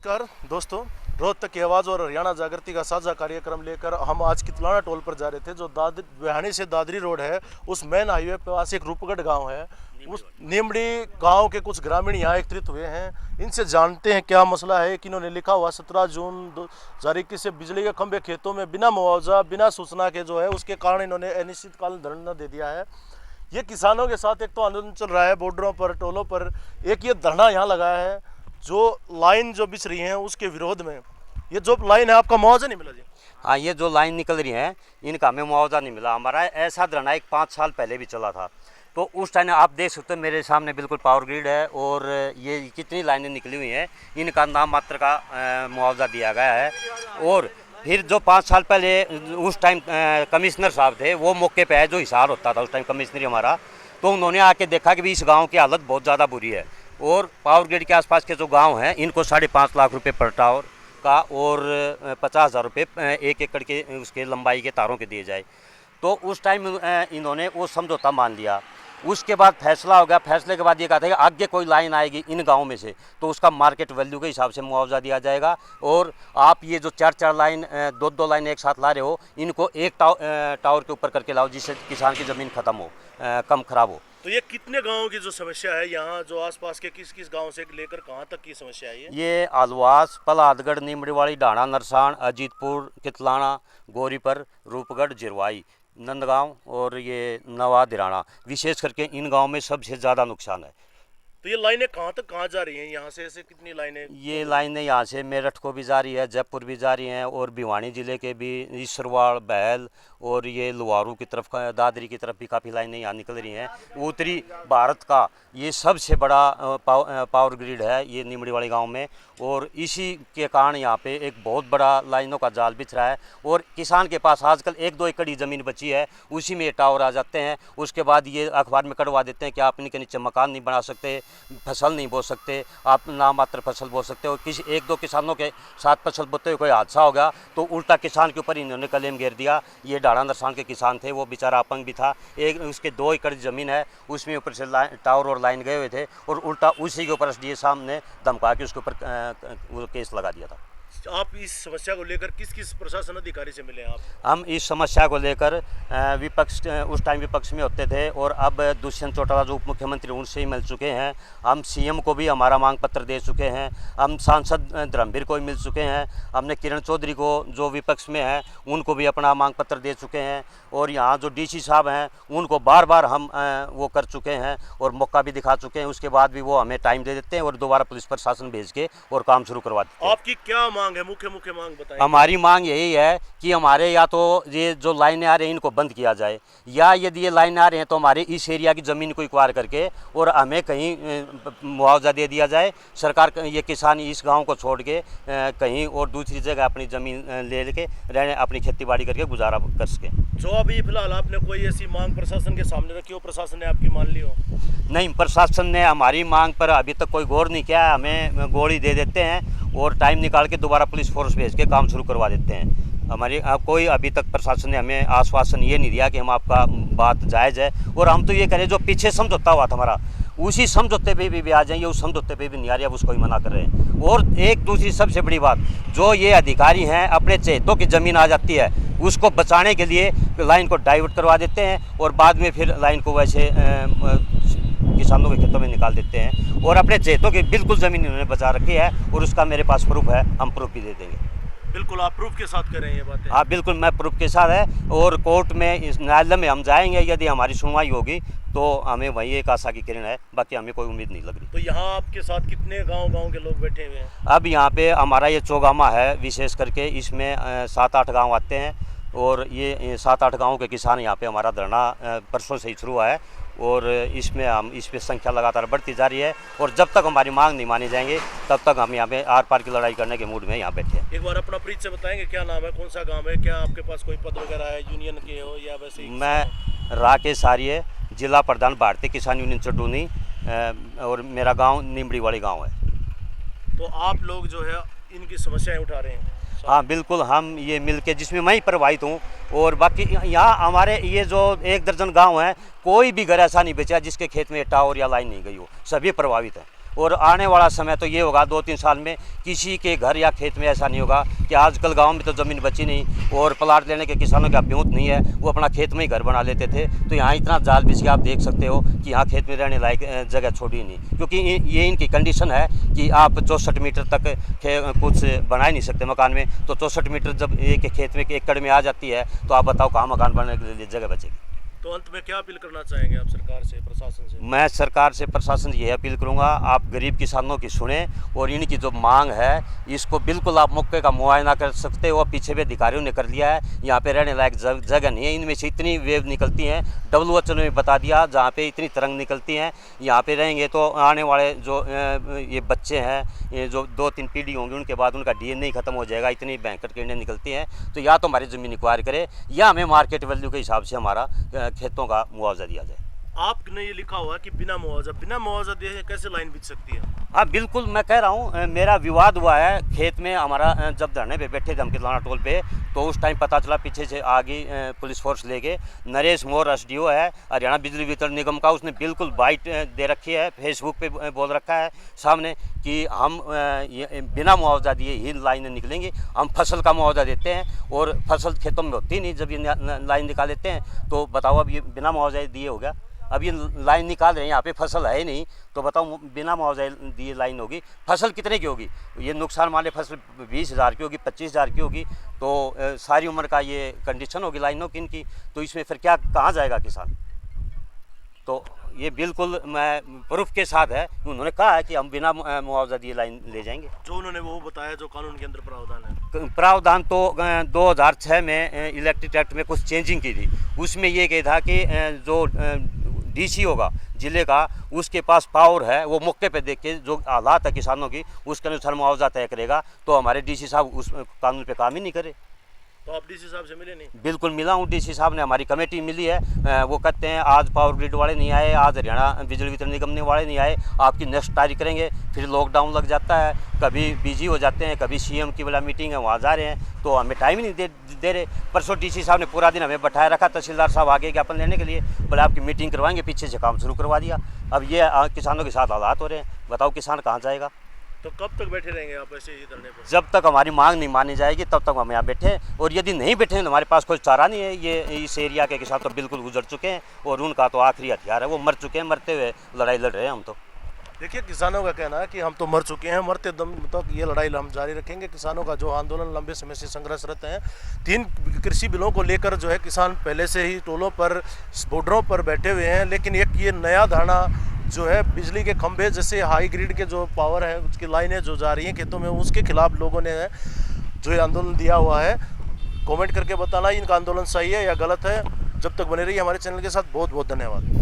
नमस्कार दोस्तों, रोहतक की आवाज़ और हरियाणा जागृति का साझा कार्यक्रम लेकर हम आज कितलाना टोल पर जा रहे थे। जो बिहानी से दादरी रोड है, उस मेन हाईवे पर पास एक रूपगढ़ गांव है। उस नीमड़ी गांव के कुछ ग्रामीण यहाँ एकत्रित हुए हैं। इनसे जानते हैं क्या मसला है कि इन्होंने लिखा हुआ 17 जून 2021 से बिजली के खंभे खेतों में बिना मुआवजा बिना सूचना के जो है उसके कारण इन्होंने अनिश्चितकालीन धरना दे दिया है। ये किसानों के साथ एक तो आंदोलन चल रहा है बॉर्डरों पर, टोलों पर, एक ये धरना यहाँ लगाया है जो लाइन जो बिछ रही है उसके विरोध में। ये जो लाइन है आपका मुआवजा नहीं मिला जी? हाँ, ये जो लाइन निकल रही है इनका हमें मुआवजा नहीं मिला। हमारा ऐसा धरना एक 5 साल पहले भी चला था, तो उस टाइम आप देख सकते हो मेरे सामने बिल्कुल पावर ग्रिड है और ये कितनी लाइनें निकली हुई हैं, इनका नाम मात्र का मुआवजा दिया गया है। और फिर जो 5 साल पहले उस टाइम कमिश्नर साहब थे, वो मौके पे है जो हिसार होता था उस टाइम कमिश्नर हमारा, तो उन्होंने आके देखा कि भी इस गांव की हालत बहुत ज़्यादा बुरी है और पावर ग्रिड के आसपास के जो गांव हैं इनको 5.5 लाख रुपए पर टावर का और 50,000 रुपये 1 एकड़ के उसके लंबाई के तारों के दिए जाए। तो उस टाइम इन्होंने वो समझौता मान लिया। उसके बाद फैसला हो गया। फैसले के बाद ये कहा था कि आगे कोई लाइन आएगी इन गाँव में से तो उसका मार्केट वैल्यू के हिसाब से मुआवजा दिया जाएगा। और आप ये जो 4-4 लाइन 2-2 लाइन एक साथ ला रहे हो, इनको एक टावर के ऊपर करके लाओ जिससे किसान की ज़मीन ख़त्म हो, कम खराब हो। तो ये कितने गांवों की जो समस्या है यहाँ, जो आसपास के किस किस गांव से लेकर कहाँ तक की समस्या है ये आलवास, पलादगढ़, नीमड़ीवाड़ी, ढाणा, नरसान, अजीतपुर, कितलाना, गौरीपर, रूपगढ़, जिरवाई, नंदगांव और ये नवा दिराना, विशेष करके इन गांव में सबसे ज़्यादा नुकसान है। तो ये लाइनें कहाँ जा रही हैं? यहाँ से ऐसे कितनी लाइनें? ये लाइनें यहाँ से मेरठ को भी जा रही है, जयपुर भी जा रही हैं और भिवानी ज़िले के भी ईश्वरवाड़, बहल और ये लुवारू की तरफ, दादरी की तरफ भी काफ़ी लाइनें यहाँ निकल रही हैं। उत्तरी भारत का ये सबसे बड़ा पावर ग्रिड है ये नीमड़ीवाड़ी गांव में, और इसी के कारण यहाँ पे एक बहुत बड़ा लाइनों का जाल बिछ रहा है। और किसान के पास आजकल 1-2 एकड़ ही ज़मीन बची है, उसी में टावर आ जाते हैं। उसके बाद ये अखबार में कटवा देते हैं कि आप इनके नीचे मकान नहीं बना सकते, फसल नहीं बो सकते, आप नाम मात्र फसल बो सकते हो। किसी 1-2 किसानों के साथ फसल बोते हुए कोई हादसा हो गया तो उल्टा किसान के ऊपर इन्होंने कलेम घेर दिया। ये ढाणा नरसान के किसान थे, वो बेचारा अपंग भी था, एक उसके 2 एकड़ ज़मीन है, उसमें ऊपर से टावर और लाइन गए हुए थे और उल्टा उसी के ऊपर एसडीए साहब ने धमका के उसके ऊपर वो केस लगा दिया था। आप इस समस्या को लेकर किस किस प्रशासन अधिकारी से मिले आप? हम इस समस्या को लेकर विपक्ष, उस टाइम विपक्ष में होते थे और अब दुष्यंत चौटाला जो उप मुख्यमंत्री उनसे ही मिल चुके हैं। हम सीएम को भी हमारा मांग पत्र दे चुके हैं, हम सांसद धर्मवीर को भी मिल चुके हैं, हमने किरण चौधरी को जो विपक्ष में है उनको भी अपना मांग पत्र दे चुके हैं, और यहाँ जो डीसी साहब हैं उनको बार बार हम वो कर चुके हैं और मौका भी दिखा चुके हैं। उसके बाद भी वो हमें टाइम दे देते हैं और दोबारा पुलिस प्रशासन भेज के और काम शुरू करवा देते हैं। आपकी क्या मांग है? मुख्य मांग बताएं। हमारी मांग यही है कि हमारे या तो ये जो लाइनें आ रही हैं इनको बंद किया जाए, या यदि ये लाइनें आ रही हैं तो हमारे इस एरिया की ज़मीन को एक्वायर करके और हमें कहीं मुआवजा दे दिया जाए। सरकार ये किसान इस गांव को छोड़ के कहीं और दूसरी जगह अपनी ज़मीन ले लेके रहने, अपनी खेती बाड़ी करके गुजारा कर सके। जो अभी फिलहाल आपने कोई ऐसी मांग प्रशासन के सामने रखी हो, प्रशासन ने आपकी मान ली हो? नहीं, प्रशासन ने हमारी मांग पर अभी तक कोई गौर नहीं किया। हमें गोली दे देते हैं और टाइम निकाल के दोबारा पुलिस फोर्स भेज के काम शुरू करवा देते हैं। हमारी कोई अभी तक प्रशासन ने हमें आश्वासन ये नहीं दिया कि हम आपका बात जायज़ है। और हम तो ये करें जो पीछे समझौता हुआ था हमारा, उसी समझौते पे भी आ जाएंगे, उस समझौते पे भी नहीं आ रही, अब उसको ही मना कर रहे हैं। और एक दूसरी सबसे बड़ी बात, जो ये अधिकारी हैं अपने चहेतों की ज़मीन आ जाती है उसको बचाने के लिए लाइन को डाइवर्ट करवा देते हैं और बाद में फिर लाइन को वैसे किसानों के खेतों में निकाल देते हैं, और अपने चहेतों की बिल्कुल ज़मीन इन्होंने बचा रखी है और उसका मेरे पास प्रूफ है, हम प्रूफ भी दे देंगे। बिल्कुल, आप प्रूफ के साथ करें ये बातें? हाँ बिल्कुल, मैं प्रूफ के साथ है और कोर्ट में, इस न्यायालय में हम जाएंगे। यदि हमारी सुनवाई होगी तो हमें वही एक आशा की किरण है, बाकी हमें कोई उम्मीद नहीं लग रही। तो यहाँ आपके साथ कितने गांव के लोग बैठे हुए हैं? अब यहाँ पे हमारा ये चौगामा है विशेष करके, इसमें 7-8 गाँव आते हैं और ये 7-8 गाँव के किसान यहाँ पे हमारा धरना परसों से ही शुरू हुआ है और इसमें हम इस पे संख्या लगातार बढ़ती जा रही है। और जब तक हमारी मांग नहीं मानी जाएंगे तब तक हम यहाँ पे आर पार की लड़ाई करने के मूड में यहाँ बैठे हैं। एक बार अपना परिचय बताएंगे, क्या नाम है, कौन सा गांव है, क्या आपके पास कोई पद वगैरह है, यूनियन के हो या वैसे ही? मैं राकेश आर्य, जिला प्रधान भारतीय किसान यूनियन चटूनी, और मेरा गाँव नीमड़ीवाड़ी गाँव है। तो आप लोग जो है इनकी समस्याएं उठा रहे हैं? हाँ बिल्कुल, हम ये मिलके, जिसमें मैं ही प्रभावित हूँ और बाकी यहाँ हमारे ये जो 1 दर्जन गांव हैं, कोई भी घर ऐसा नहीं बचा जिसके खेत में टावर या लाइन नहीं गई हो, सभी प्रभावित हैं। और आने वाला समय तो ये होगा 2-3 साल में किसी के घर या खेत में ऐसा नहीं होगा कि आजकल गांव में तो ज़मीन बची नहीं और प्लाट लेने के किसानों का ब्यूत नहीं है, वो अपना खेत में ही घर बना लेते थे। तो यहाँ इतना जाल बिछ के आप देख सकते हो कि यहाँ खेत में रहने लायक जगह छोड़ी नहीं, क्योंकि ये इनकी कंडीशन है कि आप 64 मीटर तक कुछ बना ही नहीं सकते मकान में। तो 64 मीटर जब एक खेत में 1 एकड़ में आ जाती है तो आप बताओ कहाँ मकान बनाने के लिए जगह बचेगी। तो अंत में क्या अपील करना चाहेंगे आप सरकार से, प्रशासन से? मैं सरकार से, प्रशासन से ये अपील करूंगा, आप गरीब किसानों की सुने और इनकी जो मांग है इसको बिल्कुल आप मौके का मुआयना कर सकते हो। पीछे भी अधिकारियों ने कर लिया है, यहाँ पे रहने लायक जगह नहीं है। इनमें से इतनी वेव निकलती हैं, WHO ने बता दिया, जहाँ पे इतनी तरंग निकलती हैं, यहाँ पे रहेंगे तो आने वाले जो ये बच्चे हैं, ये जो 2-3 पीढ़ी होंगी उनके बाद उनका DNA ही खत्म हो जाएगा, इतनी भयंकर किरणें निकलती हैं। तो या तो हमारी ज़मीन एक्वायर करे या हमें मार्केट वैल्यू के हिसाब से हमारा खेतों का मुआवजा दिया जाए। आपने ये लिखा हुआ कि बिना मुआवजा दिए कैसे लाइन बिछ सकती है? हाँ बिल्कुल, मैं कह रहा हूँ, मेरा विवाद हुआ है खेत में हमारा। जब धरने पे बैठे थे हम कितलाना टोल पे, तो उस टाइम पता चला पीछे से आगे पुलिस फोर्स लेके नरेश मोर SDO है हरियाणा बिजली वितरण निगम का, उसने बिल्कुल बाइट दे रखी है, फेसबुक पे बोल रखा है सामने कि हम बिना मुआवजा दिए ही लाइनें निकलेंगी। हम फसल का मुआवजा देते हैं और फसल खेतों में होती नहीं, जब ये लाइन निकाल देते हैं तो बताओ अब ये बिना मुआवजा दिए हो गया। अब ये लाइन निकाल रहे हैं, यहाँ पे फसल है ही नहीं, तो बताओ बिना मुआवजा दिए लाइन होगी, फसल कितने की होगी? ये नुकसान मान ले फसल 20,000 की होगी, 25,000 की होगी, तो सारी उम्र का ये कंडीशन होगी लाइनों की इनकी, तो इसमें फिर क्या कहाँ जाएगा किसान? तो ये बिल्कुल मैं प्रूफ के साथ है, उन्होंने कहा है कि हम बिना मुआवजा दिए लाइन ले जाएंगे। जो उन्होंने वो बताया जो कानून के अंदर प्रावधान है, प्रावधान तो 2006 में इलेक्ट्रिक एक्ट में कुछ चेंजिंग की थी, उसमें ये कहा था कि जो DC होगा जिले का, उसके पास पावर है, वो मौके पे देख के जो हालात है किसानों की उसके अनुसार मुआवजा तय करेगा। तो हमारे DC साहब उस कानून पे काम ही नहीं करे। तो आप DC साहब से मिले नहीं? बिल्कुल मिला हूँ, DC साहब ने, हमारी कमेटी मिली है। वो कहते हैं आज पावर ग्रिड वाले नहीं आए, आज हरियाणा बिजली वितरण निगम वाले नहीं आए, आपकी नेक्स्ट तारीख करेंगे। फिर लॉकडाउन लग जाता है, कभी बिजी हो जाते हैं, कभी CM की वाला मीटिंग है वहाँ जा रहे हैं, तो हमें टाइम ही नहीं दे रहे। परसों DC साहब ने पूरा दिन हमें बैठाया रखा, तहसीलदार साहब आगे ज्ञापन लेने के लिए, बोले आपकी मीटिंग करवाएंगे, पीछे से काम शुरू करवा दिया। अब ये किसानों के साथ हालात हो रहे हैं, बताओ किसान कहाँ जाएगा? तो कब तक बैठे रहेंगे आप ऐसे ही धरने पर? जब तक हमारी मांग नहीं मानी जाएगी तब तक हम यहाँ बैठे, और यदि नहीं बैठे तो हमारे पास कोई चारा नहीं है। ये इस एरिया के किसान तो बिल्कुल गुजर चुके हैं और उनका तो आखिरी हथियार है, वो मर चुके हैं, मरते हुए लड़ाई लड़ रहे हैं हम तो। देखिए, किसानों का कहना है कि हम तो मर चुके हैं, मरते दम तक ये लड़ाई हम जारी रखेंगे। किसानों का जो आंदोलन लंबे समय से संघर्षरत हैं, 3 कृषि बिलों को लेकर जो है किसान पहले से ही टोलों पर, बॉर्डरों पर बैठे हुए हैं। लेकिन एक ये नया धारणा जो है बिजली के खंभे जैसे हाई ग्रिड के जो पावर है, उसकी लाइनें जो जा रही हैं खेतों में, उसके खिलाफ लोगों ने जो ये आंदोलन दिया हुआ है। कमेंट करके बताना इनका आंदोलन सही है या गलत है। जब तक बने रहिए हमारे चैनल के साथ। बहुत बहुत धन्यवाद।